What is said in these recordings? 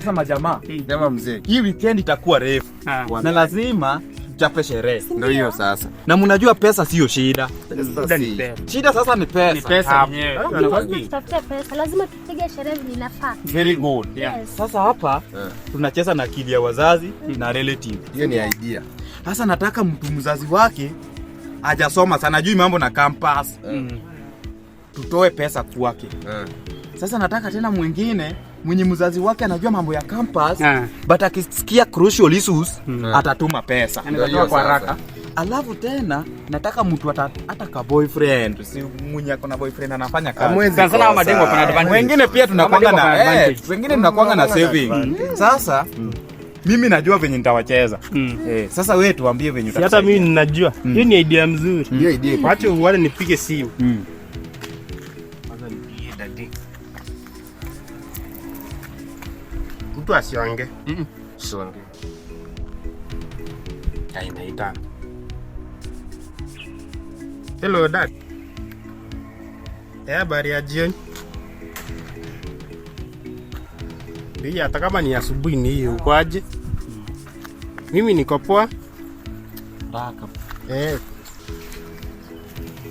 Sasa majamaa, Jamaa mzee. hii weekend itakuwa refu. Na lazima tuchape sherehe. Ndio hiyo sasa. Na mnajua pesa sio shida. Shida sasa ni pesa. Ni pesa yenyewe. Tutafuta pesa. Lazima tupige sherehe inafaa. Very good. Yes. Sasa hapa tunacheza na akili ya wazazi na relative. Hiyo ni idea. Sasa nataka mtu mzazi wake hajasoma sana, ajui mambo na campus. Tutoe pesa kwake. Sasa nataka tena mwingine mwenye mzazi wake anajua mambo ya campus, but akisikia crucial issues atatuma pesa. Anatoa kwa haraka. Alafu tena nataka mtu hata ka boyfriend, si mwenye ako na boyfriend anafanya kazi. Sana madengo kuna advantage. Wengine pia tunakuanga na wengine tunakuanga na saving. Sasa mimi najua venye nitawacheza. Sasa wewe tuambie venye hata mimi ninajua. Hiyo ni idea mzuri. Hiyo idea. Wacha uone nipige simu. Kwanza nipigie dadi. Mtu asiongee. Songe. Inaita. Hello dad. Habari ya jioni. Ndio hata kama ni asubuhi ni hiyo ukwaje? Mimi niko poa.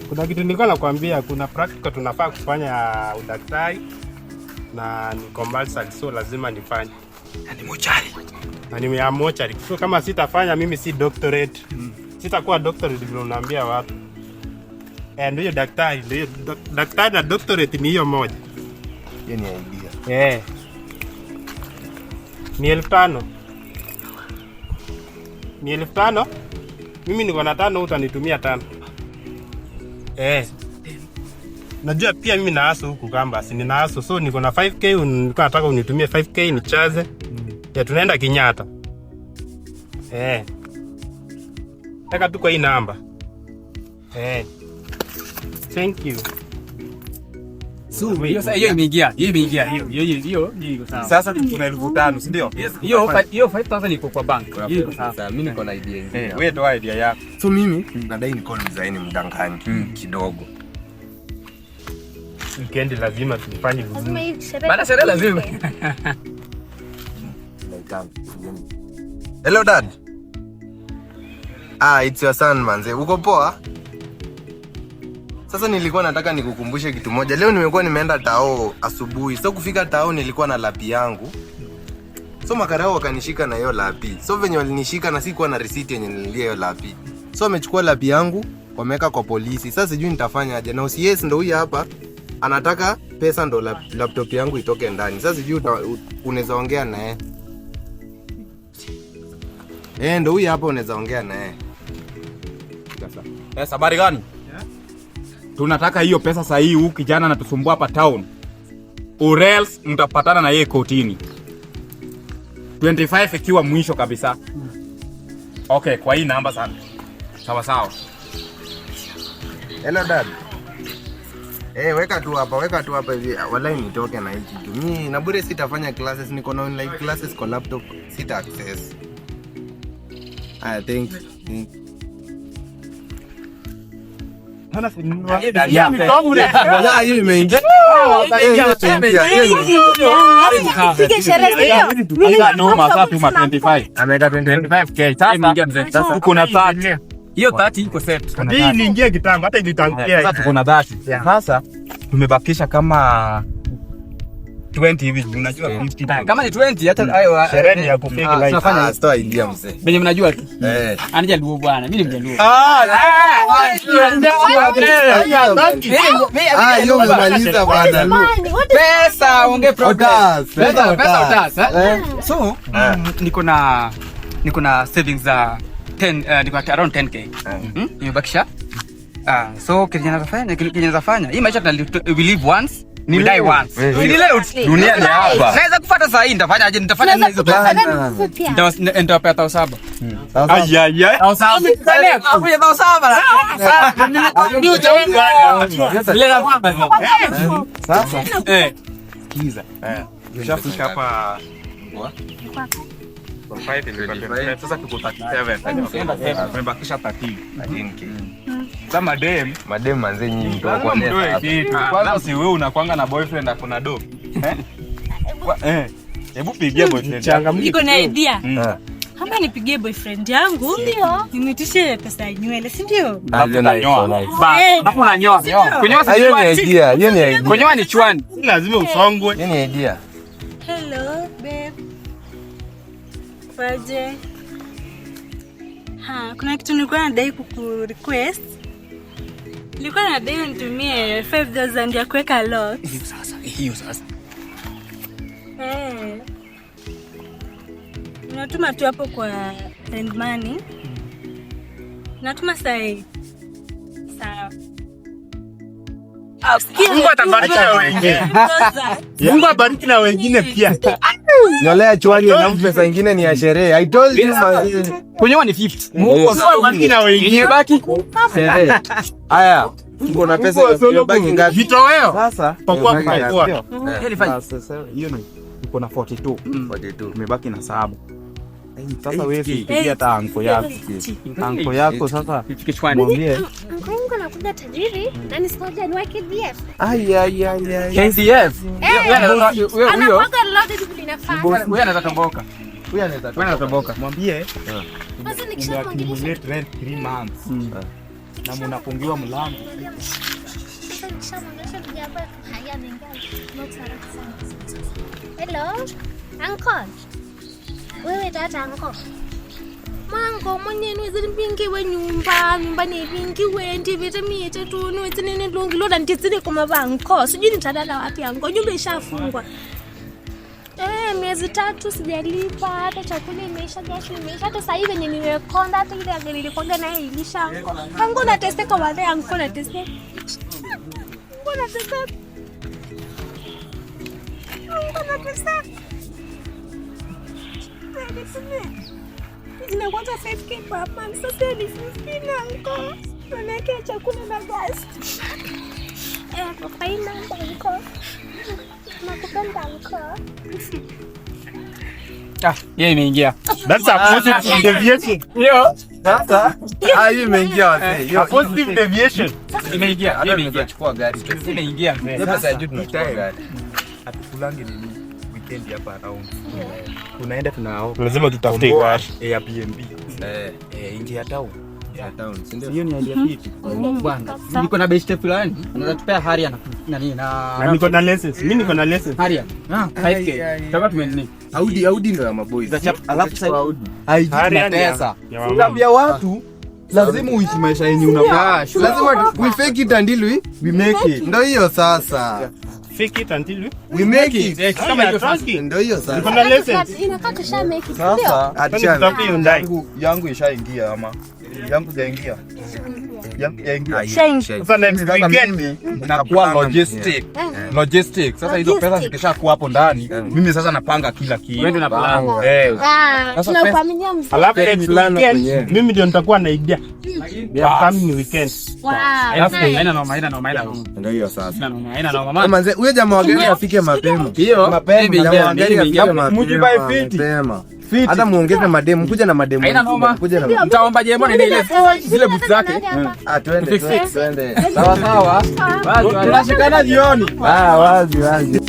Kuna kitu nilikuwa nakwambia, kuna practical tunafaa kufanya udaktari na ni compulsory, so lazima nifanye. ni mochari. Na nimeamua mochari. So kama sitafanya mimi si doctorate. Sitakuwa doctorate vile unaambia watu. Ndio daktari, ndio daktari na doctorate ni hiyo moja. Hiyo ni idea. Ni 1500. Ni 1500. Mimi niko na 5, utanitumia 5. Najua pia mimi naaso huku kamba, si ninaaso, so niko na 5k, nilikuwa nataka unitumie 5k nichaze. Tunaenda Kenyatta. Taka tu kwa hii namba. Thank you. So hiyo imeingia. Hiyo iko sawa. Sasa tuna 1500, si ndio? Hiyo 5000 iko kwa bank. Hiyo iko sawa. Sasa mimi niko na idea nyingine. Wewe toa idea yako. So mimi nadai niko design mdangani kidogo. Weekend lazima tufanye vizuri. Lazima hii sherehe. Bana sherehe lazima. Hello dad. It's your son manze. Uko poa? Sasa nilikuwa nataka nikukumbushe kitu moja. Leo nimekuwa nimeenda tao asubuhi. So kufika tao nilikuwa na lapi yangu. So makarao wakanishika na hiyo lapi. So venye walinishika na sikuwa na receipt yenye nililia hiyo lapi. So wamechukua lapi yangu, wameweka kwa polisi. Sasa sijui nitafanya aje. Na OCS ndo huyu hapa anataka pesa ndo laptop yangu itoke ndani. Sasa sijui unaweza ongea naye. Ndo huyu hapa unaweza ongea naye. Sasa habari gani? Tunataka hiyo pesa saa hii, huyu kijana anatusumbua hapa town. Or else mtapatana na yeye kotini. 25 ikiwa mwisho kabisa. Okay, kwa hii namba sana. Sawa. Hello dad. Weka tu hapa hivi. Wallahi nitoke na hiki kitu. Mimi na bure sitafanya classes, niko na online classes kwa laptop, sita access. Thank you. Hana sinunua. Hiyo imeingia. Tupige sherehe leo. No, sasa tuma 25. Ameka 25k. Sasa tuko na 30. Hiyo 30 iko set. Hii iliingia kitambo, hata ilitangulia. Sasa tuko na 30. Sasa tumebakisha kama 20 hivi, unajua 50. Kama ni 20 hata hayo sherehe ya kupiga live. tunafanya Stoa idea mzee. benye mnajua tu. Anija luo bwana, mimi ni mjaluo. Hiyo umemaliza bwana. Pesa onge progress. Pesa. So, niko na savings za 10, niko around 10k. Nimebakisha. So Kenya fanya. Hii maisha we live once. Ni die once. Ni leo dunia ni hapa. Naweza kufuata saa hii nitafanya aje? Nitafanya hizo pesa. Nitawapa 7,000. Ayaya. 7,000. Sasa kiza. Ushafika hapa kwa 5 sasa tuko 37. Tumebakisha 13k. Kama madem manze nyinyi ndio kwa nini? Kwanza si wewe unakwanga na boyfriend akona do. Hebu pigia boyfriend. Changamke. Niko na idea. Ah. Hapa nipigie boyfriend yangu. Ndio. Nimwitishe pesa ya nywele, si ndio? Hapo unanyoa. Kunyoa si Hiyo ni idea, hiyo ni idea. kunyoa ni chwani. Lazima usongwe. Hiyo ni idea. Hello, babe. Kwaje? Kuna kitu nilikuwa nadai kuku-request. Nilikuwa nadai unitumie 5,000 ya kuweka lock. Hiyo sasa. Natuma tu hapo kwa send money. Natuma sahi. Sawa. Mungu atabariki na wengine. Mungu abariki na wengine pia. Nyolea chwani na pesa nyingine ni ya sherehe. I told you Kunyoa ni 50. Mungu abariki na wengine. Baki. sherehe. Haya, uko na pesa ya baki ngapi? Vitoweo. Sasa Pakua. sasa hiyo ni uko na 42. 42. Tumebaki na 7. Sasa wewe fikiria hata anko yako. Anko yako sasa Kichwani. mwambie Mungu anakuja tajiri na nisikoje niweke BF. Ai. KCF. Huyo Anakuwa loaded vile inafaa. huyo anaweza tomboka. Huyu anaweza. Wewe anaweza tomboka. mwambie Sasa nikishamwambia accumulate rent 3 months. Na mnafungiwa mlango. sasa nikishamwambia vijana haya mengi. Not haraka sana. Hello. Uncle. Wewe tata uncle. Mango mwenye nwezi mpingiwe nyumbani pingiwe ndivete miete tu nwezi nini lungi loda ntizini kwa banko sijui nitadala wapi ango nyumba ishafungwa miezi 3 sijalipa hata chakula imeisha gasi imeisha hata sasa hivi yenye nimekonda hata ile gari nilikonda naye ilisha ango nateseka wale ango nateseka na kwanza 5K per month sasa ni 15 anko tunawekea chakula na gas kwa faina anko nakupenda anko Yeye imeingia. That's a positive deviation. Hiyo. Sasa hiyo imeingia wazee. Hiyo Positive deviation. Imeingia. hata nimechukua gari. Imeingia. Hiyo pesa ya juu tunachukua gari. Hatukulangi nini weekend hapa around. Tunaenda tunao Lazima tutafute gari. Airbnb. Nje ya town. Ya town, si ndio? Hiyo ni idea vipi? Bwana. Niko na best fulani. Unaweza tupea Haria na nani Na niko na lessons. Mimi niko na lessons. Haria. 5K. Tutakuwa tumenini. Audi ndo ya maboys. Alafu sasa Audi. haiji Hali na yani ya- pesa. ya mama. Utaambia watu lazima uishi maisha yenye unafaa. Lazima we fake it until we make it. Ndio hiyo sasa. Fake it until We make it. kama hiyo trusting. Ndio hiyo Niko sasa. na lessons. inakaa tusha make it Sasa Achana. Tutafute Hyundai. yangu ishaingia ama yangu jaingia. Yangu yaingia. Sasa next Sasa weekend mimi nakuwa logistics. Sasa hizo pesa zikishakuwa hapo ndani, mimi sasa napanga kila kitu. Wewe ndio na plan. Sasa tunakuaminia mzee alafu next weekend mimi ndio nitakuwa na idea ya coming weekend. Haina noma. Ndio hiyo sasa. Haina noma. Manze, huyo jamaa wa gari afike mapema. Hiyo. Mapema. Jamaa wa gari afike Mujibai fiti. mapema. Hata muongeze mademu, kuja na mademu. Haina noma. Kuja na Mtaomba jemo nende ile zile boots zake. twende. Sawa sawa. Tunashikana jioni. Wazi.